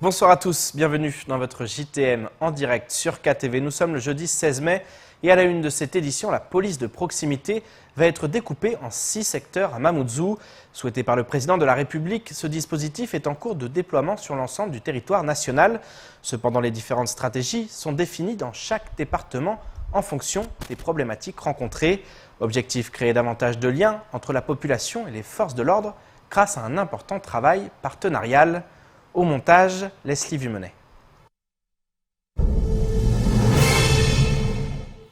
Bonsoir à tous, bienvenue dans votre JTM en direct sur KTV. Nous sommes le jeudi 16 mai et à la une de cette édition, la police de proximité va être découpée en 6 secteurs à Mamoudzou. Souhaité par le président de la République, ce dispositif est en cours de déploiement sur l'ensemble du territoire national. Cependant, les différentes stratégies sont définies dans chaque département en fonction des problématiques rencontrées. Objectif, créer davantage de liens entre la population et les forces de l'ordre grâce à un important travail partenarial. Au montage, Leslie Vumenet.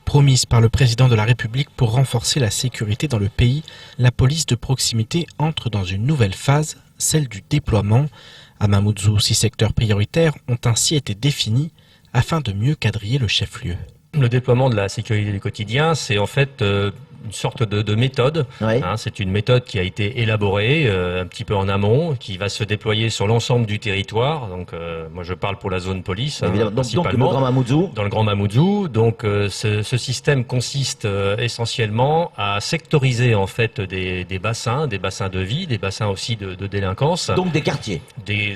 Promise par le président de la République pour renforcer la sécurité dans le pays, la police de proximité entre dans une nouvelle phase, celle du déploiement. À Mamoudzou, 6 secteurs prioritaires ont ainsi été définis afin de mieux quadriller le chef-lieu. Le déploiement de la sécurité du quotidien, c'est en fait une sorte de méthode. Oui. C'est une méthode qui a été élaborée un petit peu en amont, qui va se déployer sur l'ensemble du territoire. Donc, moi, je parle pour la zone police, principalement. Donc, le Grand Mamoudzou. Dans le Grand Mamoudzou. Donc, ce système consiste essentiellement à sectoriser en fait des bassins de vie, des bassins aussi de délinquance. Donc des quartiers. Des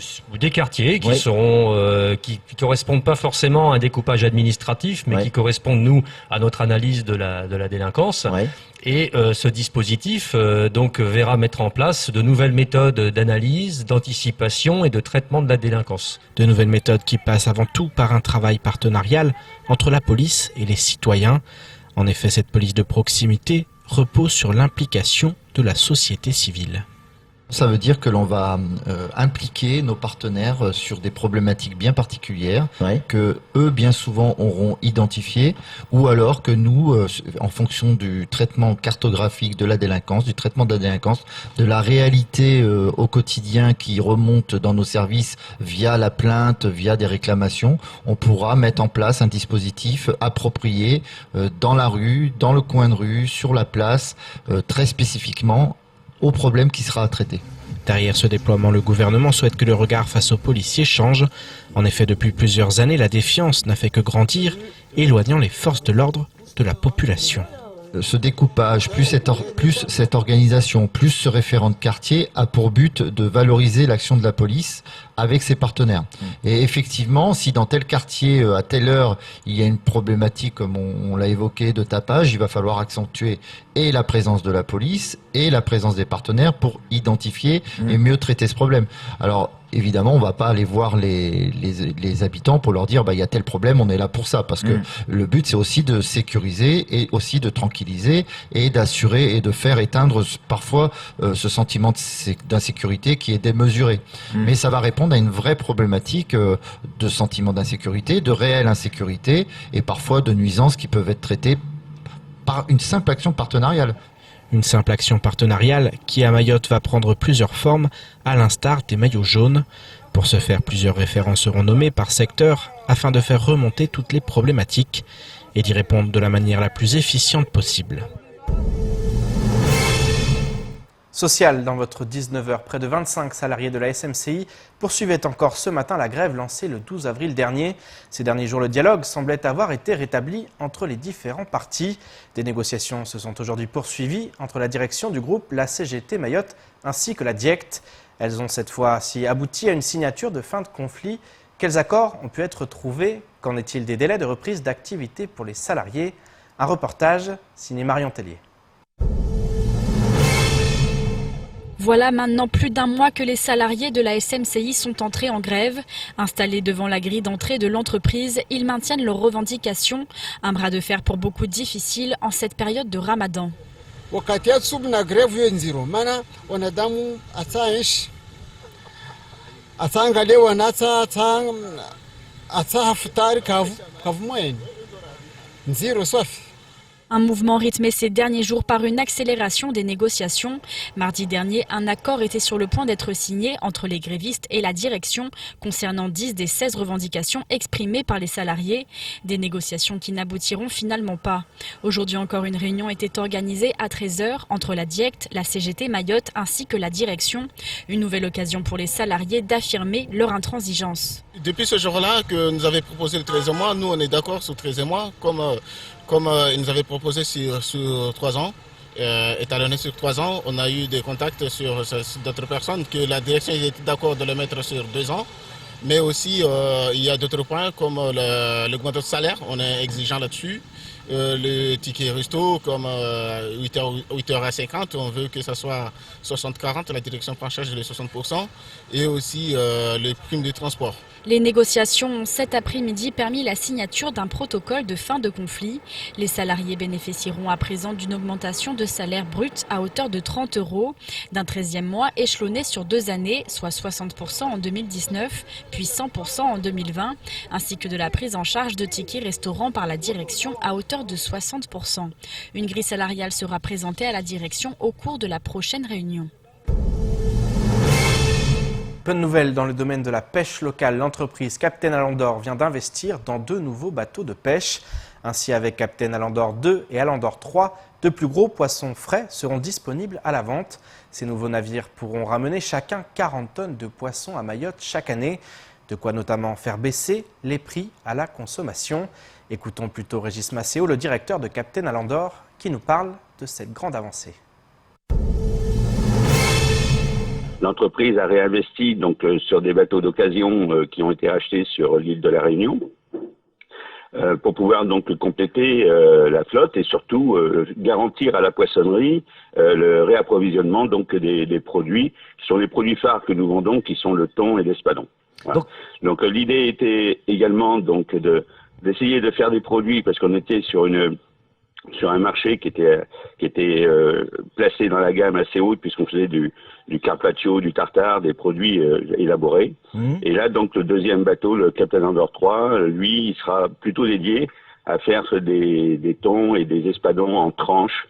quartiers qui Oui. seront qui correspondent pas forcément à un découpage administratif, mais Oui. qui correspondent nous à notre analyse de la délinquance. Oui. Et ce dispositif donc verra mettre en place de nouvelles méthodes d'analyse, d'anticipation et de traitement de la délinquance. De nouvelles méthodes qui passent avant tout par un travail partenarial entre la police et les citoyens. En effet, cette police de proximité repose sur l'implication de la société civile. Ça veut dire que l'on va impliquer nos partenaires sur des problématiques bien particulières, Oui. que eux bien souvent auront identifiées, ou alors que nous, en fonction du traitement cartographique de la délinquance, du traitement de la délinquance, de la réalité au quotidien qui remonte dans nos services via la plainte, via des réclamations, on pourra mettre en place un dispositif approprié dans la rue, dans le coin de rue, sur la place, très spécifiquement au problème qui sera à traiter. Derrière ce déploiement, le gouvernement souhaite que le regard face aux policiers change. En effet, depuis plusieurs années, la défiance n'a fait que grandir, éloignant les forces de l'ordre de la population. Ce découpage, plus cette organisation, plus ce référent de quartier a pour but de valoriser l'action de la police avec ses partenaires. Et effectivement, si dans tel quartier, à telle heure, il y a une problématique, comme on l'a évoqué, de tapage, il va falloir accentuer et la présence de la police et la présence des partenaires pour identifier et mieux traiter ce problème. Alors, évidemment, on va pas aller voir les habitants pour leur dire, il y a tel problème, on est là pour ça. Parce que le but, c'est aussi de sécuriser et aussi de tranquilliser et d'assurer et de faire éteindre parfois ce sentiment d'insécurité qui est démesuré. Mais ça va répondre à une vraie problématique de sentiment d'insécurité, de réelle insécurité et parfois de nuisances qui peuvent être traitées par une simple action partenariale. Une simple action partenariale qui à Mayotte va prendre plusieurs formes, à l'instar des maillots jaunes. Pour ce faire, plusieurs référents seront nommés par secteur afin de faire remonter toutes les problématiques et d'y répondre de la manière la plus efficiente possible. Social, dans votre 19h, près de 25 salariés de la SMCI poursuivaient encore ce matin la grève lancée le 12 avril dernier. Ces derniers jours, le dialogue semblait avoir été rétabli entre les différents partis. Des négociations se sont aujourd'hui poursuivies entre la direction du groupe, la CGT Mayotte ainsi que la DIECT. Elles ont cette fois-ci abouti à une signature de fin de conflit. Quels accords ont pu être trouvés? Qu'en est-il des délais de reprise d'activité pour les salariés? Un reportage signé Marion Tellier. Voilà maintenant plus d'un mois que les salariés de la SMCI sont entrés en grève. Installés devant la grille d'entrée de l'entreprise, ils maintiennent leurs revendications. Un bras de fer pour beaucoup difficile en cette période de Ramadan. Un mouvement rythmé ces derniers jours par une accélération des négociations. Mardi dernier, un accord était sur le point d'être signé entre les grévistes et la direction concernant 10 des 16 revendications exprimées par les salariés. Des négociations qui n'aboutiront finalement pas. Aujourd'hui encore, une réunion était organisée à 13h entre la DIECT, la CGT Mayotte ainsi que la direction. Une nouvelle occasion pour les salariés d'affirmer leur intransigeance. Depuis ce jour-là que nous avait proposé le 13e mois, nous on est d'accord sur le 13e mois comme il nous avait proposé sur 3 ans, étalonné sur 3 ans. On a eu des contacts sur d'autres personnes que la direction était d'accord de le mettre sur 2 ans. Mais aussi, il y a d'autres points comme l'augmentation de salaire, on est exigeant là-dessus. Le ticket resto, comme 8h à 50, on veut que ça soit 60-40, la direction prend en charge les 60%, et aussi les primes de transport. Les négociations ont cet après-midi permis la signature d'un protocole de fin de conflit. Les salariés bénéficieront à présent d'une augmentation de salaire brut à hauteur de 30 €, d'un 13e mois échelonné sur 2 années, soit 60% en 2019, puis 100% en 2020, ainsi que de la prise en charge de tickets restaurants par la direction à hauteur de 60%. Une grille salariale sera présentée à la direction au cours de la prochaine réunion. Bonne nouvelle dans le domaine de la pêche locale. L'entreprise Captain Alandor vient d'investir dans 2 nouveaux bateaux de pêche. Ainsi, avec Captain Alandor 2 et Alandor 3, de plus gros poissons frais seront disponibles à la vente. Ces nouveaux navires pourront ramener chacun 40 tonnes de poissons à Mayotte chaque année. De quoi notamment faire baisser les prix à la consommation. Écoutons plutôt Régis Macéo, le directeur de Captain Alandor, qui nous parle de cette grande avancée. L'entreprise a réinvesti donc sur des bateaux d'occasion qui ont été achetés sur l'île de la Réunion pour pouvoir donc compléter la flotte et surtout garantir à la poissonnerie le réapprovisionnement donc des produits qui sont les produits phares que nous vendons, qui sont le thon et l'espadon. Voilà. Donc l'idée était également donc d'essayer de faire des produits parce qu'on était sur un marché qui était placé dans la gamme assez haute puisqu'on faisait du carpaccio, du tartare, des produits élaborés. Et là, donc, le deuxième bateau, le Captain Alandor 3, lui, il sera plutôt dédié à faire des thons et des espadons en tranches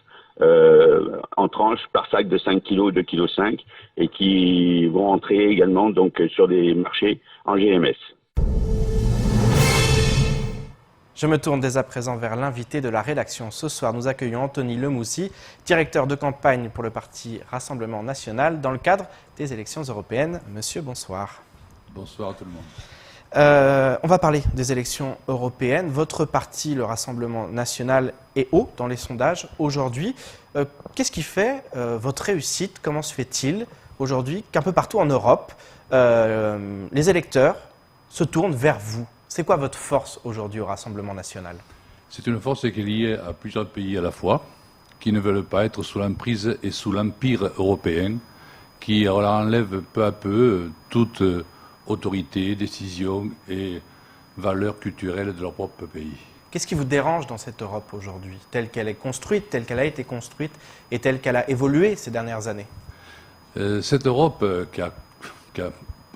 par sac de 5 kg, 2,5 kg, et qui vont entrer également donc sur des marchés en GMS. Je me tourne dès à présent vers l'invité de la rédaction. Ce soir, nous accueillons Anthony Lemoussi, directeur de campagne pour le parti Rassemblement National dans le cadre des élections européennes. Monsieur, bonsoir. Bonsoir à tout le monde. On va parler des élections européennes. Votre parti, le Rassemblement National, est haut dans les sondages aujourd'hui. Qu'est-ce qui fait votre réussite? Comment se fait-il aujourd'hui qu'un peu partout en Europe, les électeurs se tournent vers vous? C'est quoi votre force aujourd'hui au Rassemblement National? C'est une force qui est liée à plusieurs pays à la fois, qui ne veulent pas être sous l'emprise et sous l'empire européen, qui enlève peu à peu toute autorité, décision et valeurs culturelles de leur propre pays. Qu'est-ce qui vous dérange dans cette Europe aujourd'hui, telle qu'elle est construite, telle qu'elle a été construite et telle qu'elle a évolué ces dernières années? Cette Europe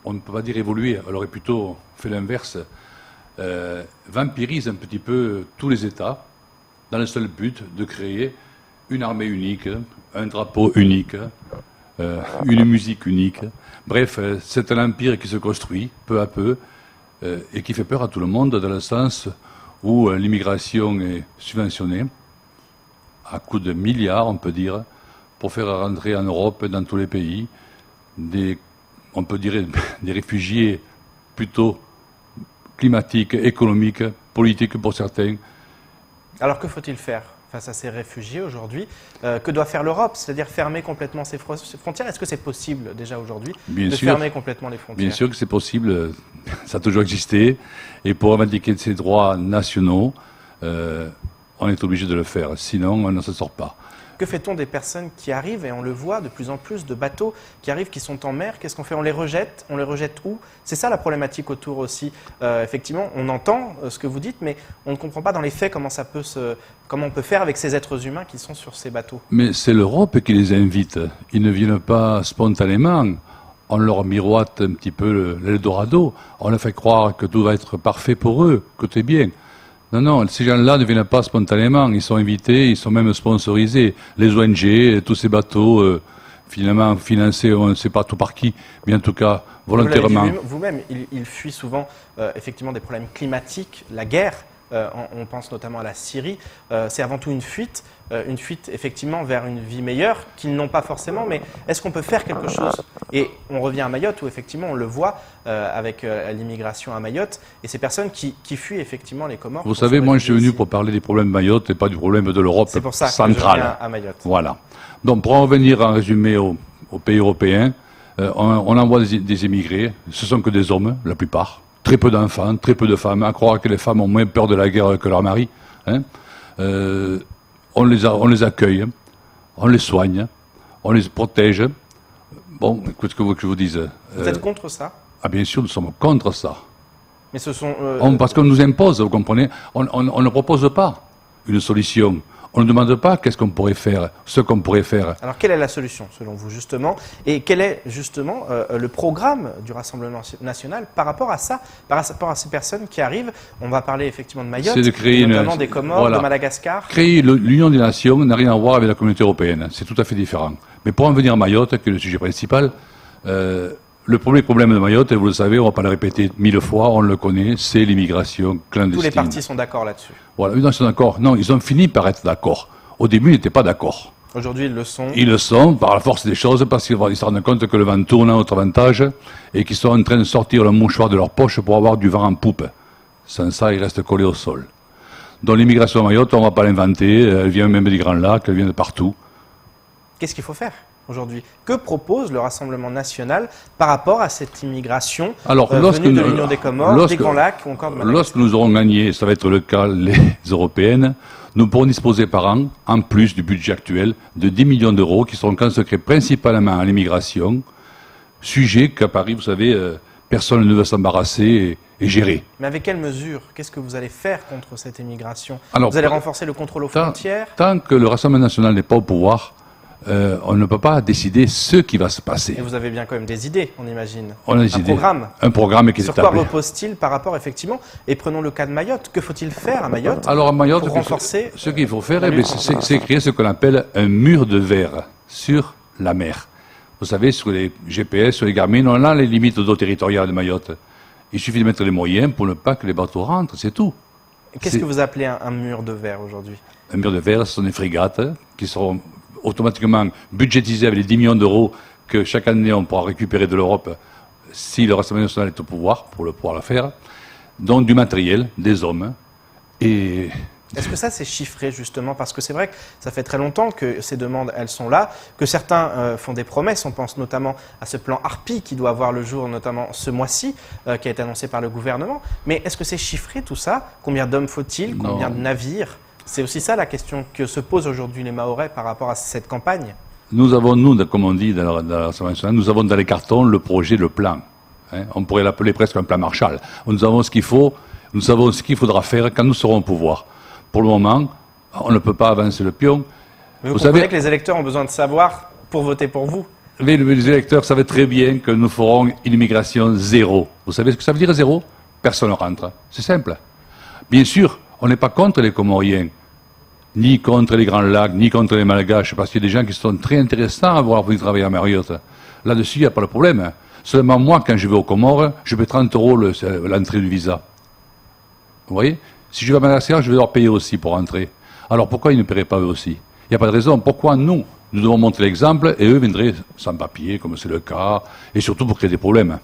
on ne peut pas dire évolué, elle aurait plutôt fait l'inverse, vampirise un petit peu tous les États dans le seul but de créer une armée unique, un drapeau unique, une musique unique. Bref, c'est un empire qui se construit peu à peu et qui fait peur à tout le monde dans le sens où l'immigration est subventionnée à coups de milliards, on peut dire, pour faire rentrer en Europe, dans tous les pays, on peut dire des réfugiés plutôt climatiques, économiques, politiques pour certains. Alors que faut-il faire face à ces réfugiés aujourd'hui? Que doit faire l'Europe? C'est-à-dire fermer complètement ses frontières? Est-ce que c'est possible déjà aujourd'hui de fermer complètement les frontières? Bien sûr que c'est possible, ça a toujours existé. Et pour revendiquer ses droits nationaux, on est obligé de le faire, sinon on ne se sort pas. Que fait-on des personnes qui arrivent, et on le voit de plus en plus, de bateaux qui arrivent, qui sont en mer? Qu'est-ce qu'on fait? On les rejette? On les rejette où? C'est ça la problématique autour aussi. Effectivement, on entend ce que vous dites, mais on ne comprend pas dans les faits comment on peut faire avec ces êtres humains qui sont sur ces bateaux. Mais c'est l'Europe qui les invite. Ils ne viennent pas spontanément. On leur miroite un petit peu l'Eldorado. On leur fait croire que tout va être parfait pour eux, que tout est bien. Non, ces gens-là ne viennent pas spontanément, ils sont invités, ils sont même sponsorisés. Les ONG, tous ces bateaux, finalement financés, on ne sait pas tout par qui, mais en tout cas volontairement. Vous-même, ils fuient souvent effectivement des problèmes climatiques, la guerre, on pense notamment à la Syrie. C'est avant tout une fuite effectivement vers une vie meilleure qu'ils n'ont pas forcément, mais est-ce qu'on peut faire quelque chose? Et on revient à Mayotte où effectivement on le voit avec l'immigration à Mayotte et ces personnes qui fuient effectivement les Comores. Vous savez, moi je suis venu pour parler des problèmes de Mayotte et pas du problème de l'Europe centrale. C'est pour ça que je viens à Mayotte. Voilà. Donc pour en revenir en résumé aux pays européens, On envoie des émigrés, ce sont que des hommes, la plupart. Très peu d'enfants, très peu de femmes. À croire que les femmes ont moins peur de la guerre que leurs maris. Hein. On les accueille, on les soigne, on les protège. Bon, écoute ce que je vous dise. Vous êtes contre ça? Ah bien sûr, nous sommes contre ça. Mais ce sont... Parce qu'on nous impose, vous comprenez. On ne propose pas une solution. On ne demande pas qu'est-ce qu'on pourrait faire, ce qu'on pourrait faire. Alors, quelle est la solution, selon vous, justement? Et quel est, justement, le programme du Rassemblement national par rapport à ça, par rapport à ces personnes qui arrivent? On va parler effectivement de Mayotte, de créer notamment des Comores, voilà. de Madagascar. Créer l'Union des Nations n'a rien à voir avec la communauté européenne. C'est tout à fait différent. Mais pour en venir à Mayotte, qui est le sujet principal, le premier problème de Mayotte, et vous le savez, on ne va pas le répéter 1000 fois, on le connaît, c'est l'immigration clandestine. Tous les partis sont d'accord là-dessus. Voilà, ils sont d'accord. Non, ils ont fini par être d'accord. Au début, ils n'étaient pas d'accord. Aujourd'hui, ils le sont. Ils le sont par la force des choses, parce qu'ils se rendent compte que le vent tourne à notre avantage et qu'ils sont en train de sortir le mouchoir de leur poche pour avoir du vent en poupe. Sans ça, ils restent collés au sol. Donc l'immigration à Mayotte, on ne va pas l'inventer. Elle vient même des Grands Lacs, elle vient de partout. Qu'est-ce qu'il faut faire aujourd'hui? Que propose le Rassemblement national par rapport à cette immigration venue de l'Union des Comores, des Grands Lacs ou encore de Madagascar? Lorsque nous aurons gagné, ça va être le cas, les européennes, nous pourrons disposer par an, en plus du budget actuel, de 10 millions d'euros qui seront consacrés principalement à l'immigration, sujet qu'à Paris, vous savez, personne ne veut s'embarrasser et gérer. Mais avec quelles mesures? Qu'est-ce que vous allez faire contre cette immigration? Alors, vous allez renforcer le contrôle aux frontières? Tant que le Rassemblement national n'est pas au pouvoir, on ne peut pas décider ce qui va se passer. Et vous avez bien quand même des idées, on imagine. On a des idées. Un programme qui est établi. Sur quoi repose-t-il par rapport, effectivement? Et prenons le cas de Mayotte. Que faut-il faire à Mayotte? Alors à Mayotte, pour renforcer ce qu'il faut faire, c'est créer ce qu'on appelle un mur de verre sur la mer. Vous savez, sur les GPS, sur les Garmin, on a les limites d'eau territoriale de Mayotte. Il suffit de mettre les moyens pour ne pas que les bateaux rentrent, c'est tout. Qu'est-ce que vous appelez un mur de verre aujourd'hui? Un mur de verre, ce sont des frégates qui seront automatiquement budgétisées avec les 10 millions d'euros que chaque année on pourra récupérer de l'Europe si le Rassemblement national est au pouvoir, pour pouvoir le faire. Donc du matériel, des hommes et... Est-ce que ça c'est chiffré justement? Parce que c'est vrai que ça fait très longtemps que ces demandes elles sont là, que certains font des promesses, on pense notamment à ce plan Harpie qui doit voir le jour notamment ce mois-ci, qui a été annoncé par le gouvernement. Mais est-ce que c'est chiffré tout ça? Combien d'hommes faut-il? Combien de navires? C'est aussi ça la question que se posent aujourd'hui les Mahorais par rapport à cette campagne. Nous avons, comme on dit dans l'Assemblée nationale, nous avons dans les cartons le projet, le plan. Hein, on pourrait l'appeler presque un plan Marshall. Nous avons ce qu'il faut, nous savons ce qu'il faudra faire quand nous serons au pouvoir. Pour le moment, on ne peut pas avancer le pion. Mais vous comprenez que les électeurs ont besoin de savoir pour voter pour vous? Les électeurs savent très bien que nous ferons une immigration zéro. Vous savez ce que ça veut dire zéro? Personne ne rentre. C'est simple. Bien sûr, on n'est pas contre les Comoriens, ni contre les Grands Lacs, ni contre les Malgaches, parce qu'il y a des gens qui sont très intéressants à voir venir travailler à Mayotte. Là-dessus, il n'y a pas de problème. Seulement moi, quand je vais aux Comores, je paie 30 € l'entrée du visa. Vous voyez? Si je vais à Madagascar, je vais leur payer aussi pour entrer. Alors pourquoi ils ne paieraient pas eux aussi? Il n'y a pas de raison. Pourquoi nous devons montrer l'exemple et eux viendraient sans papier, comme c'est le cas, et surtout pour créer des problèmes?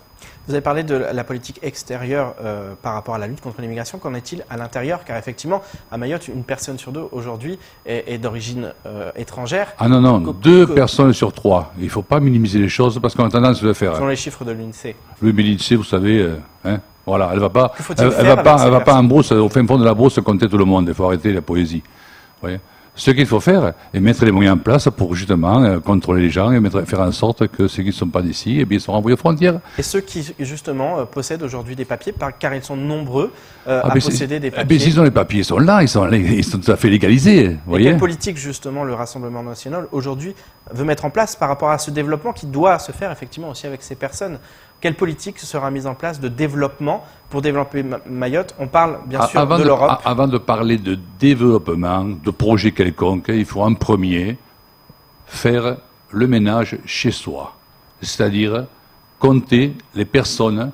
Vous avez parlé de la politique extérieure par rapport à la lutte contre l'immigration. Qu'en est-il à l'intérieur? Car effectivement, à Mayotte, une personne sur deux aujourd'hui est d'origine étrangère. Ah non, non, 2 personnes sur 3. Il ne faut pas minimiser les choses parce qu'on a tendance à le faire. Ce sont les chiffres de l'INSEE. Oui, mais l'INSEE, vous savez, voilà, elle ne va pas en brousse, au fin fond de la brousse, compter tout le monde. Il faut arrêter la poésie. Vous voyez? Ce qu'il faut faire est mettre les moyens en place pour justement contrôler les gens et faire en sorte que ceux qui ne sont pas d'ici, eh bien, ils sont renvoyés aux frontières. Et ceux qui justement possèdent aujourd'hui des papiers, car ils sont nombreux à posséder des papiers. S'ils ont les papiers, ils sont là, ils sont tout à fait légalisés. Vous voyez? Quelle politique justement le Rassemblement national aujourd'hui veut mettre en place par rapport à ce développement qui doit se faire effectivement aussi avec ces personnes? Quelle politique sera mise en place de développement pour développer Mayotte? On parle bien sûr de l'Europe. Avant de parler de développement, de projet quelconque, il faut en premier faire le ménage chez soi. C'est-à-dire compter les personnes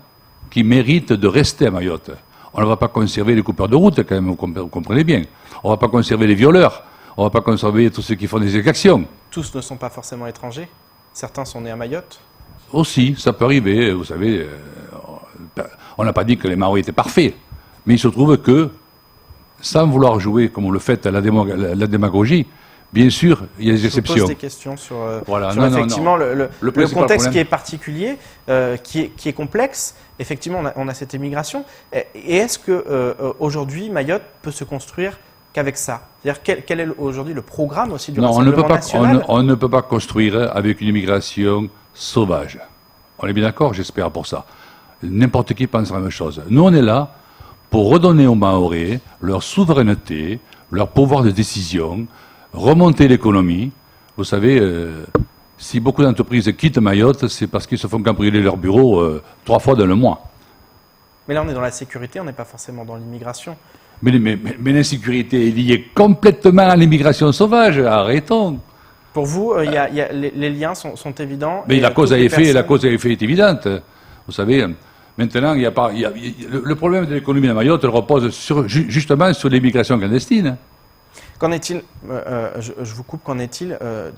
qui méritent de rester à Mayotte. On ne va pas conserver les coupeurs de route, quand même, vous comprenez bien. On ne va pas conserver les violeurs. On ne va pas conserver tous ceux qui font des exactions. Tous ne sont pas forcément étrangers. Certains sont nés à Mayotte. Aussi, ça peut arriver, vous savez, on n'a pas dit que les Maoris étaient parfaits, mais il se trouve que, sans vouloir jouer, comme vous le faites, à la démagogie, Bien sûr, il y a des Je vous exceptions. pose des questions sur, Voilà, sur non, non, effectivement non. le principal contexte problème- qui est particulier, qui est complexe. Effectivement, on a cette immigration. Et est-ce que aujourd'hui Mayotte peut se construire qu'avec ça? C'est-à-dire quel est aujourd'hui le programme aussi du Non, on ne, Rassemblement peut pas, national? on ne peut pas construire avec une immigration sauvage. On est bien d'accord, j'espère, pour ça. N'importe qui pense la même chose. Nous, on est là pour redonner aux Mahorais leur souveraineté, leur pouvoir de décision, remonter l'économie. Vous savez, si beaucoup d'entreprises quittent Mayotte, c'est parce qu'ils se font cambrioler leur bureau 3 fois dans le mois. Mais là, on est dans la sécurité, on n'est pas forcément dans l'immigration. Mais l'insécurité est liée complètement à l'immigration sauvage. Arrêtons. Pour vous, les liens sont évidents. Mais et la cause toutes à les effet, la personnes- cause à effet est évidente. Vous savez, maintenant, le problème de l'économie de Mayotte repose justement sur l'immigration clandestine. Qu'en est-il, je vous coupe, qu'en est-il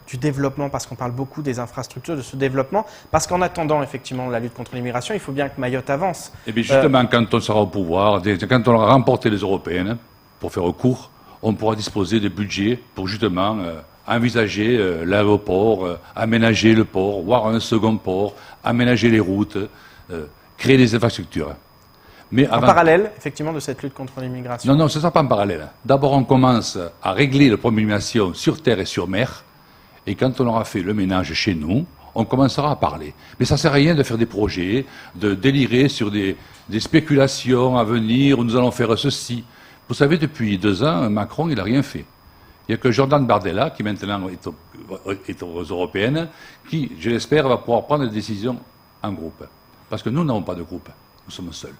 du développement? Parce qu'on parle beaucoup des infrastructures, de ce développement. Parce qu'en attendant effectivement la lutte contre l'immigration, il faut bien que Mayotte avance. Et bien justement, quand on sera au pouvoir, quand on aura remporté les européennes, pour faire court, on pourra disposer de budgets pour justement envisager l'aéroport, aménager le port, voire un second port, aménager les routes, créer des infrastructures. Mais En parallèle, effectivement, de cette lutte contre l'immigration. Non, non, ce ne sera pas en parallèle. D'abord, on commence à régler le problème de l'immigration sur terre et sur mer. Et quand on aura fait le ménage chez nous, on commencera à parler. Mais ça ne sert à rien de faire des projets, de délirer sur des spéculations à venir, où nous allons faire ceci. Vous savez, depuis 2 ans, Macron, il n'a rien fait. Il n'y a que Jordan Bardella, qui maintenant est aux européennes, qui, je l'espère, va pouvoir prendre des décisions en groupe. Parce que nous n'avons pas de groupe. Nous sommes seuls.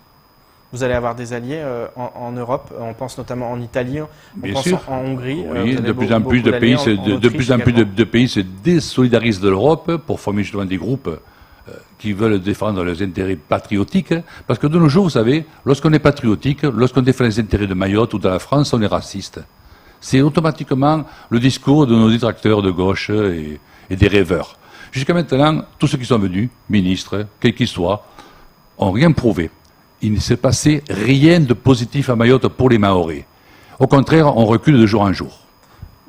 Vous allez avoir des alliés en Europe, on pense notamment en Italie, on Bien pense sûr. en Hongrie. Oui, vous avez de plus en plus beaucoup de pays, d'alliés en de plus en plus Autriche de pays se désolidarisent de l'Europe pour former justement des groupes qui veulent défendre leurs intérêts patriotiques. Parce que de nos jours, vous savez, lorsqu'on est patriotique, lorsqu'on défend les intérêts de Mayotte ou de la France, on est raciste. C'est automatiquement le discours de nos détracteurs de gauche et des rêveurs. Jusqu'à maintenant, tous ceux qui sont venus, ministres, quels qu'ils soient, ont rien prouvé. Il ne s'est passé rien de positif à Mayotte pour les Mahorais. Au contraire, on recule de jour en jour.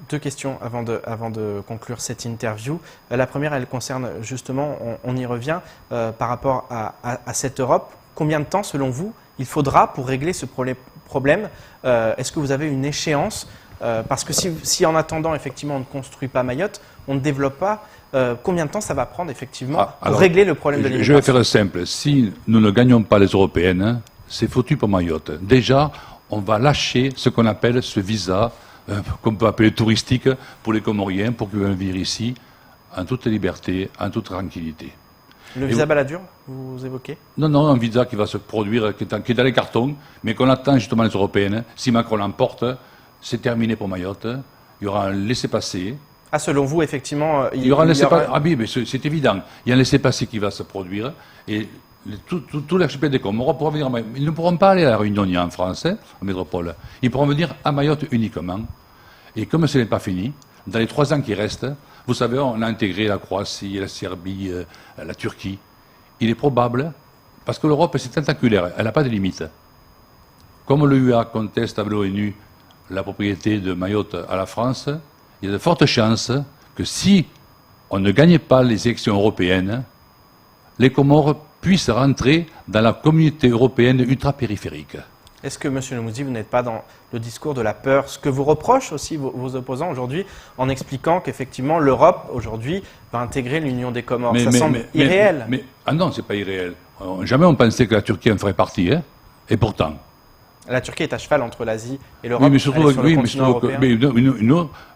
2 questions avant de conclure cette interview. La première, elle concerne justement, on y revient, par rapport à cette Europe. Combien de temps, selon vous, il faudra pour régler ce problème? Est-ce que vous avez une échéance? Parce que si en attendant, effectivement, on ne construit pas Mayotte, on ne développe pas, combien de temps ça va prendre, effectivement, pour régler le problème de l'immigration? Je vais faire simple. Si nous ne gagnons pas les européennes, c'est foutu pour Mayotte. Déjà, on va lâcher ce qu'on appelle ce visa, qu'on peut appeler touristique, pour les Comoriens, pour qu'ils viennent vivre ici, en toute liberté, en toute tranquillité. Le visa Balladur, vous évoquez? Non, non, un visa qui va se produire, qui est dans les cartons, mais qu'on attend justement les européennes. Si Macron l'emporte, c'est terminé pour Mayotte. Il y aura un laissez-passer. Ah, selon vous, effectivement, Il y aura un laissez-passer. Ah oui, mais c'est évident. Il y a un laissez-passer qui va se produire. Et tout l'archipel des Comores pourra venir à Mayotte. Ils ne pourront pas aller à la Réunion ni en France, en métropole. Ils pourront venir à Mayotte uniquement. Et comme ce n'est pas fini, dans les 3 ans qui restent, vous savez, on a intégré la Croatie, la Serbie, la Turquie. Il est probable, parce que l'Europe c'est tentaculaire, elle n'a pas de limite. Comme l'UA conteste avec l'ONU la propriété de Mayotte à la France, il y a de fortes chances que si on ne gagnait pas les élections européennes, les Comores puissent rentrer dans la communauté européenne ultra-périphérique. Est-ce que, M. Lemouzi, vous n'êtes pas dans le discours de la peur, ce que vous reprochent aussi vos opposants aujourd'hui, en expliquant qu'effectivement l'Europe, aujourd'hui, va intégrer l'Union des Comores? Ça semble irréel. Ah non, c'est pas irréel. Jamais on pensait que la Turquie en ferait partie, hein, et pourtant. La Turquie est à cheval entre l'Asie et l'Europe. Oui, mais surtout, européen.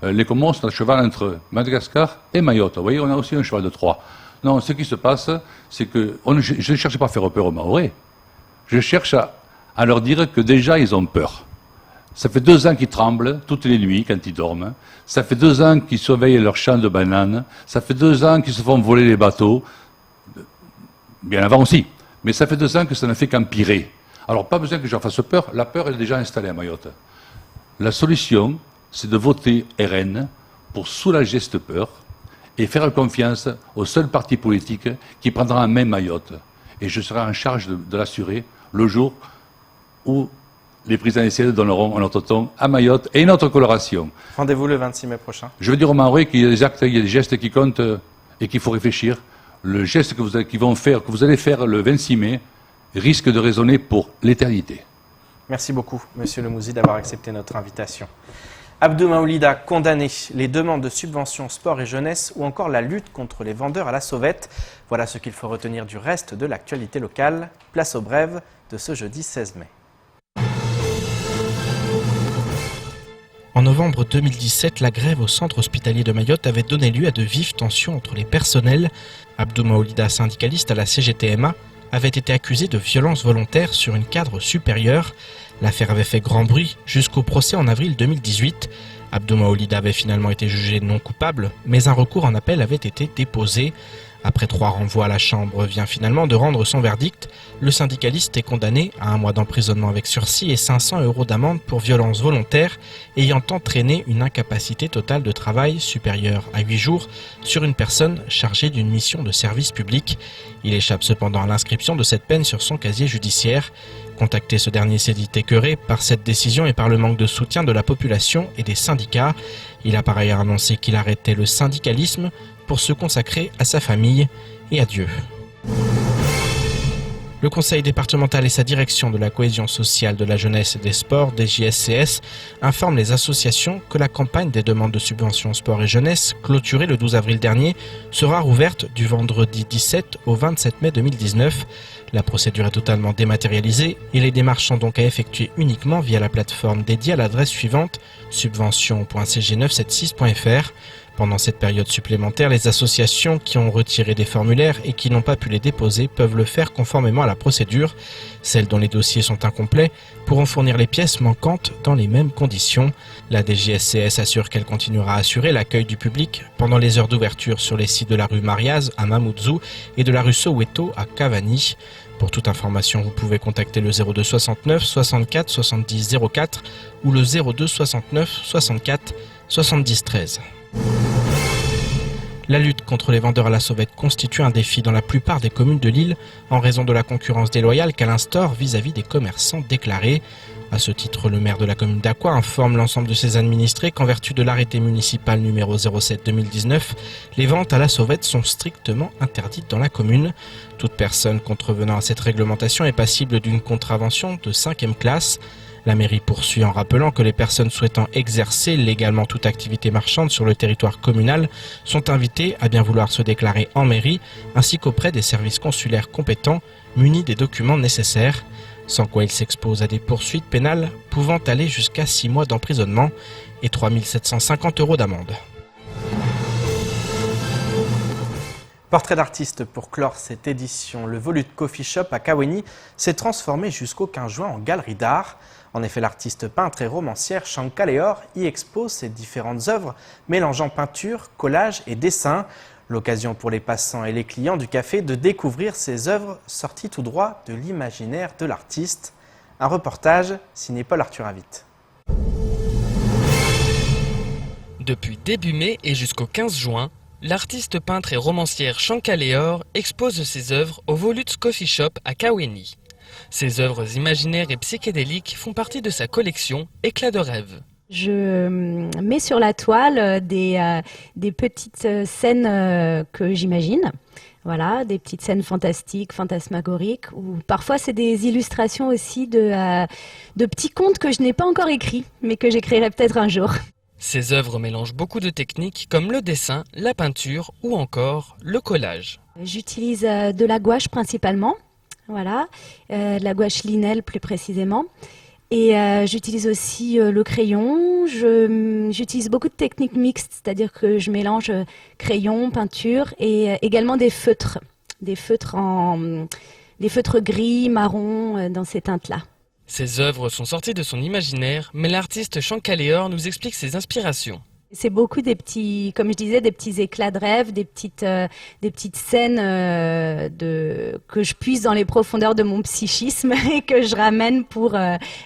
Les Comores sont à cheval entre Madagascar et Mayotte. Vous voyez, on a aussi un cheval de Troie. Non, ce qui se passe, c'est que je ne cherche pas à faire peur aux Mahorais. Je cherche à leur dire que déjà, ils ont peur. Ça fait 2 ans qu'ils tremblent toutes les nuits quand ils dorment. Ça fait 2 ans qu'ils surveillent leurs champs de bananes. Ça fait 2 ans qu'ils se font voler les bateaux. Bien avant aussi. Mais ça fait 2 ans que ça ne fait qu'empirer. Alors, pas besoin que je leur fasse peur. La peur, elle est déjà installée à Mayotte. La solution, c'est de voter RN pour soulager cette peur et faire confiance au seul parti politique qui prendra en main Mayotte. Et je serai en charge de l'assurer le jour où les présidentielles donneront un autre ton à Mayotte et une autre coloration. Rendez-vous le 26 mai prochain. Je veux dire aux Mahorais qu'il y a des actes, il y a des gestes qui comptent et qu'il faut réfléchir. Le geste que vous allez faire le 26 mai risque de résonner pour l'éternité. Merci beaucoup, Monsieur Lemouzy, d'avoir accepté notre invitation. Abdou Maoulida condamné, les demandes de subventions sport et jeunesse ou encore la lutte contre les vendeurs à la sauvette. Voilà ce qu'il faut retenir du reste de l'actualité locale. Place aux brèves de ce jeudi 16 mai. En novembre 2017, la grève au centre hospitalier de Mayotte avait donné lieu à de vives tensions entre les personnels. Abdou Maoulida, syndicaliste à la CGTMA, avait été accusé de violence volontaire sur une cadre supérieure. L'affaire avait fait grand bruit jusqu'au procès en avril 2018. Abdou Maoulida avait finalement été jugé non coupable, mais un recours en appel avait été déposé. Après 3 renvois à la Chambre vient finalement de rendre son verdict. Le syndicaliste est condamné à 1 mois d'emprisonnement avec sursis et 500 € d'amende pour violence volontaire ayant entraîné une incapacité totale de travail supérieure à 8 jours sur une personne chargée d'une mission de service public. Il échappe cependant à l'inscription de cette peine sur son casier judiciaire. Contacté, ce dernier s'est dit écœuré par cette décision et par le manque de soutien de la population et des syndicats. Il a par ailleurs annoncé qu'il arrêtait le syndicalisme pour se consacrer à sa famille et à Dieu. Le conseil départemental et sa direction de la cohésion sociale, de la jeunesse et des sports, DJSCS, informent les associations que la campagne des demandes de subventions sport et jeunesse, clôturée le 12 avril dernier, sera rouverte du vendredi 17 au 27 mai 2019. La procédure est totalement dématérialisée et les démarches sont donc à effectuer uniquement via la plateforme dédiée à l'adresse suivante subvention.cg976.fr. Pendant cette période supplémentaire, les associations qui ont retiré des formulaires et qui n'ont pas pu les déposer peuvent le faire conformément à la procédure. Celles dont les dossiers sont incomplets pourront fournir les pièces manquantes dans les mêmes conditions. La DGSCS assure qu'elle continuera à assurer l'accueil du public pendant les heures d'ouverture sur les sites de la rue Mariaz à Mamoudzou et de la rue Soweto à Cavani. Pour toute information, vous pouvez contacter le 02 69 64 70 04 ou le 02 69 64 70 13. La lutte contre les vendeurs à la sauvette constitue un défi dans la plupart des communes de l'île en raison de la concurrence déloyale qu'elle instaure vis-à-vis des commerçants déclarés. À ce titre, le maire de la commune d'Aqua informe l'ensemble de ses administrés qu'en vertu de l'arrêté municipal numéro 07-2019, les ventes à la sauvette sont strictement interdites dans la commune. Toute personne contrevenant à cette réglementation est passible d'une contravention de 5e classe. La mairie poursuit en rappelant que les personnes souhaitant exercer légalement toute activité marchande sur le territoire communal sont invitées à bien vouloir se déclarer en mairie ainsi qu'auprès des services consulaires compétents munis des documents nécessaires, sans quoi ils s'exposent à des poursuites pénales pouvant aller jusqu'à 6 mois d'emprisonnement et 3 750 € d'amende. Portrait d'artiste pour clore cette édition. Le Volute Coffee Shop à Kaweni s'est transformé jusqu'au 15 juin en galerie d'art. En effet, l'artiste peintre et romancière Shankha Leor y expose ses différentes œuvres mélangeant peinture, collage et dessin. L'occasion pour les passants et les clients du café de découvrir ces œuvres sorties tout droit de l'imaginaire de l'artiste. Un reportage signé Paul Arthur Avit. Depuis début mai et jusqu'au 15 juin, l'artiste peintre et romancière Shankha Leor expose ses œuvres au Volute Coffee Shop à Kaweni. Ces œuvres imaginaires et psychédéliques font partie de sa collection Éclats de rêve. Je mets sur la toile des petites scènes que j'imagine. Voilà, des petites scènes fantastiques, fantasmagoriques, ou parfois c'est des illustrations aussi de petits contes que je n'ai pas encore écrits, mais que j'écrirai peut-être un jour. Ces œuvres mélangent beaucoup de techniques comme le dessin, la peinture ou encore le collage. J'utilise de la gouache principalement, voilà, de la gouache Linel plus précisément. Et j'utilise aussi le crayon. J'utilise beaucoup de techniques mixtes, c'est-à-dire que je mélange crayon, peinture et également des feutres gris, marron, dans ces teintes-là. Ces œuvres sont sorties de son imaginaire, mais l'artiste Shankha Leor nous explique ses inspirations. C'est beaucoup des petits, comme je disais, des petits éclats de rêve, des petites scènes que je puise dans les profondeurs de mon psychisme et que je ramène pour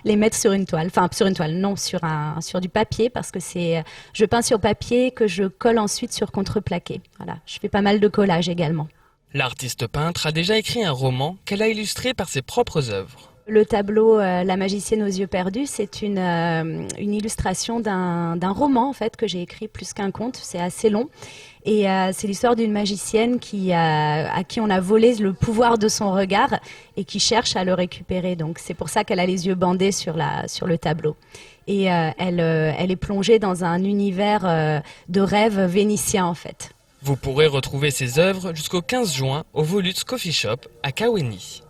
les mettre sur une toile. Enfin, sur une toile, non, sur du papier, parce que je peins sur papier que je colle ensuite sur contreplaqué. Voilà, je fais pas mal de collage également. L'artiste peintre a déjà écrit un roman qu'elle a illustré par ses propres œuvres. Le tableau La magicienne aux yeux perdus, c'est une illustration d'un roman en fait que j'ai écrit plus qu'un conte. C'est assez long et c'est l'histoire d'une magicienne à qui on a volé le pouvoir de son regard et qui cherche à le récupérer. Donc c'est pour ça qu'elle a les yeux bandés sur le tableau. Et elle est plongée dans un univers de rêve vénitien en fait. Vous pourrez retrouver ces œuvres jusqu'au 15 juin au Volutz Coffee Shop à Kaweni.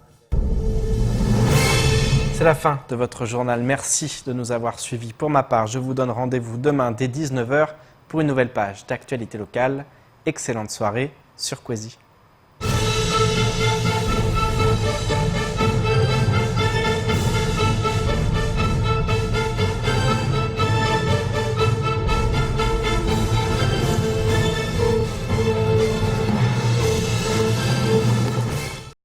C'est la fin de votre journal. Merci de nous avoir suivis. Pour ma part, je vous donne rendez-vous demain dès 19h pour une nouvelle page d'actualité locale. Excellente soirée sur Kwezi.